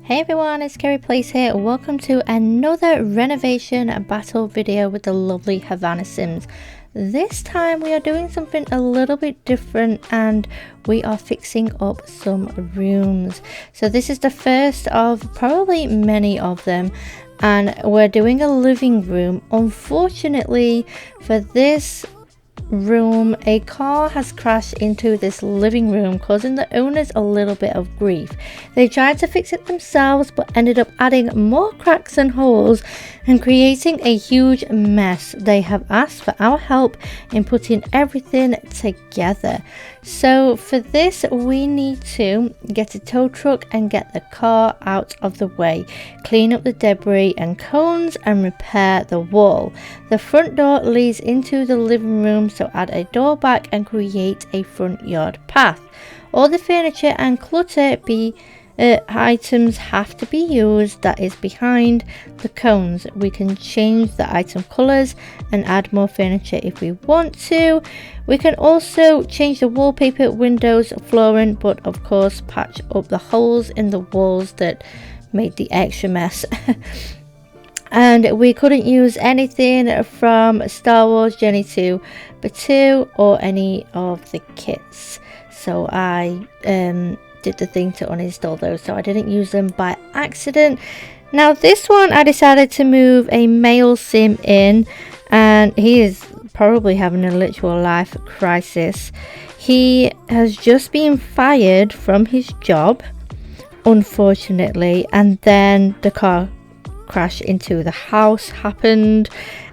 Hey everyone, it's KerryPlays here. Welcome to another renovation battle video with the lovely Havana Sims. This time we are doing something a little bit different and we are fixing up some rooms. So this is the first of probably many of them, and we're doing a living room. Unfortunately for this room, a car has crashed into this living room, causing the owners a little bit of grief. They tried to fix it themselves but ended up adding more cracks and holes and creating a huge mess. They have asked for our help in putting everything together. So for this we need to get a tow truck and get the car out of the way, clean up the debris and cones and repair the wall. The front door leads into the living room, so add a door back and create a front yard path. All the furniture and clutter items have to be used that is behind the cones. We can change the item colors and add more furniture if we want to. We can also change the wallpaper, windows, flooring, but of course patch up the holes in the walls that made the extra mess. And we couldn't use anything from Star Wars Journey to Batuu or any of the kits, so I did the thing to uninstall those, so I didn't use them by accident. Now this one I decided to move a male sim in, and he is probably having a literal life crisis. He has just been fired from his job, unfortunately, and then the car crash into the house happened,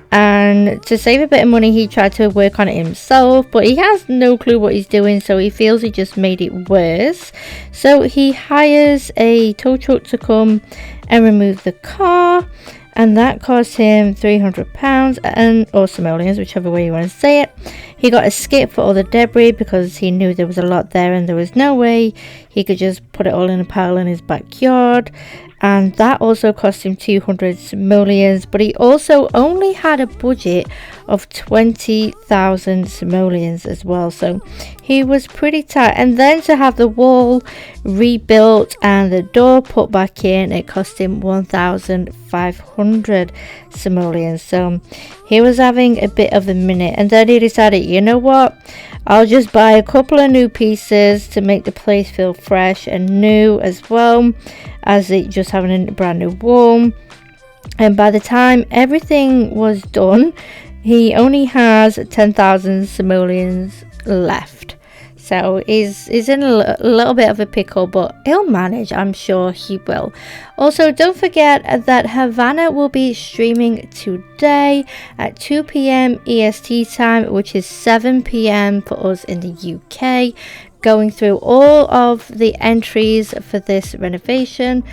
and to save a bit of money he tried to work on it himself, but he has no clue what he's doing, so he feels he just made it worse. So he hires a tow truck to come and remove the car, and that cost him £300 and or simoleons, whichever way you want to say it. He got a skip for all the debris because he knew there was a lot there and there was no way he could just put it all in a pile in his backyard, and that also cost him 200 simoleons, but he also only had a budget of 20,000 simoleons as well, so he was pretty tight. And then to have the wall rebuilt and the door put back in, it cost him 1,500 simoleons, so he was having a bit of a minute. And then he decided, you know what, I'll just buy a couple of new pieces to make the place feel fresh and new, as well as it just having a brand new wall. And by the time everything was done, he only has 10,000 simoleons left. So he's in a little bit of a pickle, but he'll manage, I'm sure he will. Also, don't forget that Havana will be streaming today at 2 PM EST time, which is 7 PM for us in the UK, going through all of the entries for this renovation,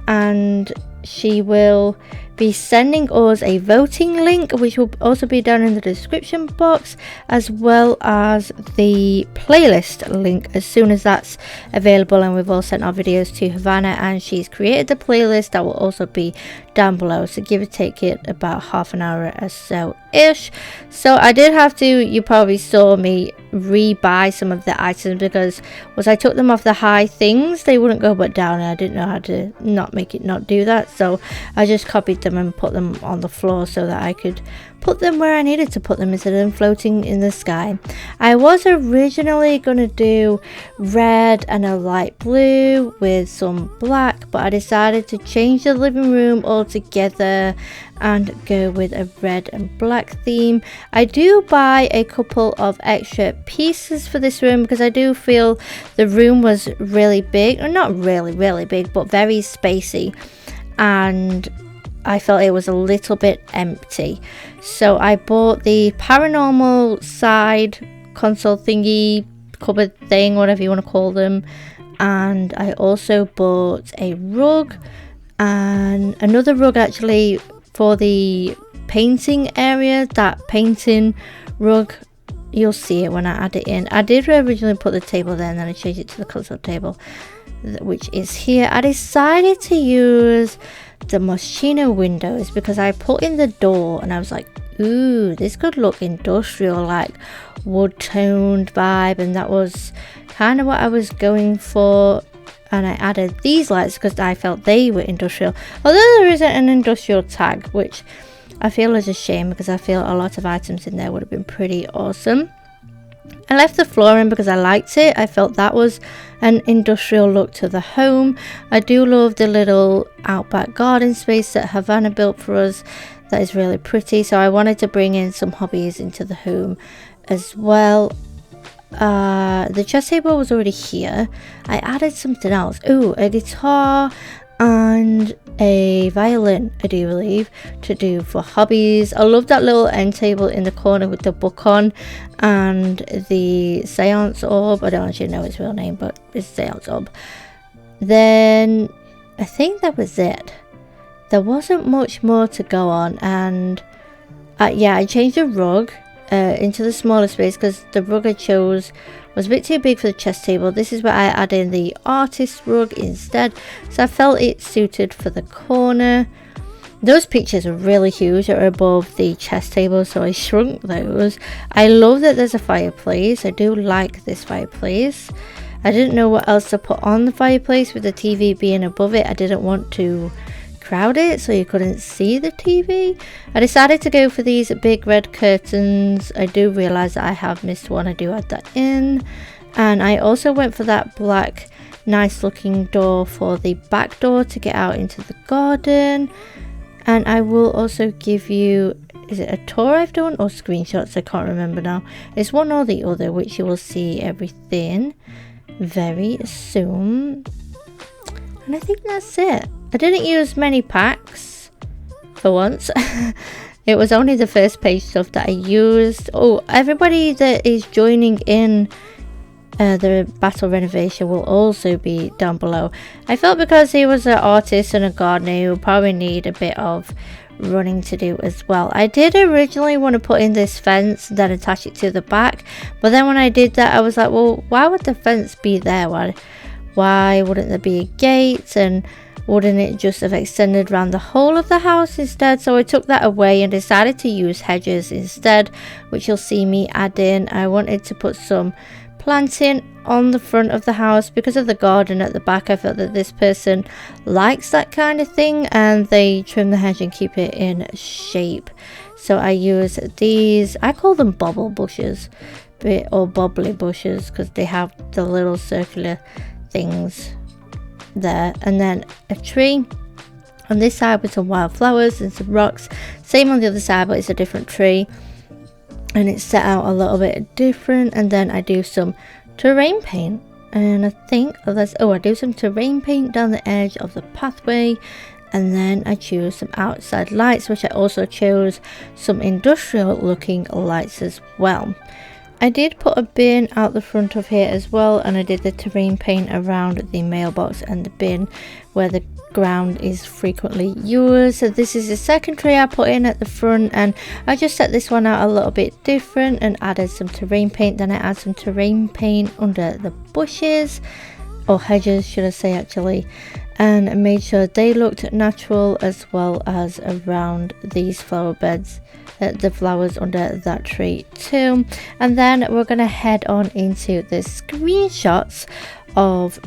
and she will be sending us a voting link, which will also be down in the description box, as well as the playlist link as soon as that's available. And we've all sent our videos to Havana and she's created the playlist that will also be down below, so give or take it about half an hour or so ish. So I did have to, you probably saw me rebuy some of the items because once I took them off the high things they wouldn't go but down, and I didn't know how to not make it not do that, so I just copied them and put them on the floor so that I could put them where I needed to put them instead of them floating in the sky. I was originally gonna do red and a light blue with some black, but I decided to change the living room altogether and go with a red and black theme. I do buy a couple of extra pieces for this room because I do feel the room was really big, or not really big, but very spacey, and I felt it was a little bit empty. So I bought the paranormal side console thingy, cupboard thing, whatever you want to call them, and I also bought a rug and another rug actually for the painting area. That painting rug, you'll see it when I add it in. I did originally put the table there and then I changed it to the console table, which is here. I decided to use the Moschino windows because I put in the door and I was like, ooh, this could look industrial, like wood toned vibe, and that was kind of what I was going for. and I added these lights because I felt they were industrial, although there isn't an industrial tag, which I feel is a shame because I feel a lot of items in there would have been pretty awesome. I left the flooring because I liked it. I felt that was an industrial look to the home. I do love the little outback garden space that Havana built for us. That is really pretty, so I wanted to bring in some hobbies into the home as well. The chess table was already here. I added something else. Ooh, a guitar and a violin, I do believe, to do for hobbies. I love that little end table in the corner with the book on and the seance orb. I don't actually know its real name, but it's seance orb. Then I think that was it. There wasn't much more to go on, and yeah, I changed the rug into the smaller space because the rug I chose was a bit too big for the chess table. This is where I added in the artist rug instead, so I felt it suited for the corner. Those pictures are really huge, they're above the chess table, so I shrunk those. I love that there's a fireplace. I do like this fireplace. I didn't know what else to put on the fireplace with the TV being above it. I didn't want to crowd it so you couldn't see the TV. I decided to go for these big red curtains. I do realize that I have missed one. I do add that in, and I also went for that black nice looking door for the back door to get out into the garden. And I will also give you, is it a tour I've done or screenshots? I can't remember now. It's one or the other, which you will see everything very soon. And I think that's it. I didn't use many packs for once. It was only the first page stuff that I used. Oh, everybody that is joining in the battle renovation will also be down below. I felt because he was an artist and a gardener, he would probably need a bit of running to do as well. I did originally want to put in this fence, then attach it to the back, but then when I did that I was like, well, why would the fence be there? Why wouldn't there be a gate, and wouldn't it just have extended around the whole of the house instead? So I took that away and decided to use hedges instead, which you'll see me add in. I wanted to put some planting on the front of the house because of the garden at the back. I felt that this person likes that kind of thing, and they trim the hedge and keep it in shape. So I use these, I call them bobble bushes or bobbly bushes because they have the little circular things there, and then a tree on this side with some wildflowers and some rocks. Same on the other side, but it's a different tree and it's set out a little bit different. And then I do some terrain paint, and I think I do some terrain paint down the edge of the pathway, and then I choose some outside lights, which I also chose some industrial looking lights as well. I did put a bin out the front of here as well, and I did the terrain paint around the mailbox and the bin where the ground is frequently used. So this is the second tree I put in at the front, and I just set this one out a little bit different and added some terrain paint. Then I add some terrain paint under the bushes, or hedges should I say actually, and made sure they looked natural, as well as around these flower beds, the flowers under that tree too. And then we're gonna head on into the screenshots of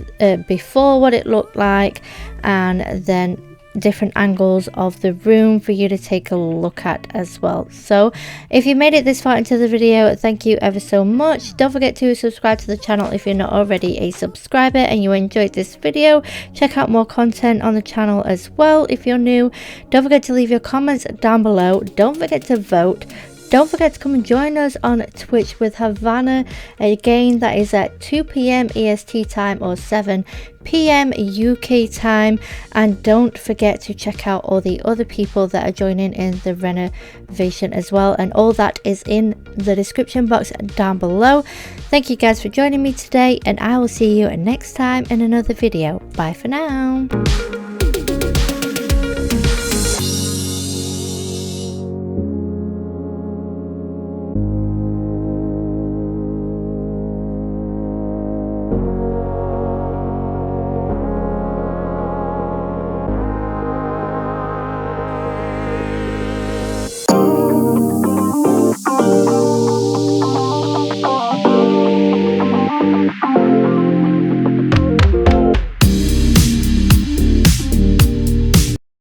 before, what it looked like, and then different angles of the room for you to take a look at as well. So if you made it this far into the video, thank you ever so much. Don't forget to subscribe to the channel if you're not already a subscriber and you enjoyed this video. Check out more content on the channel as well if you're new. Don't forget to leave your comments down below. Don't forget to vote. Don't forget to come and join us on Twitch with Havana. Again, that is at 2 PM EST time or 7 PM UK time. And don't forget to check out all the other people that are joining in the renovation as well. And all that is in the description box down below. Thank you guys for joining me today, and I will see you next time in another video. Bye for now.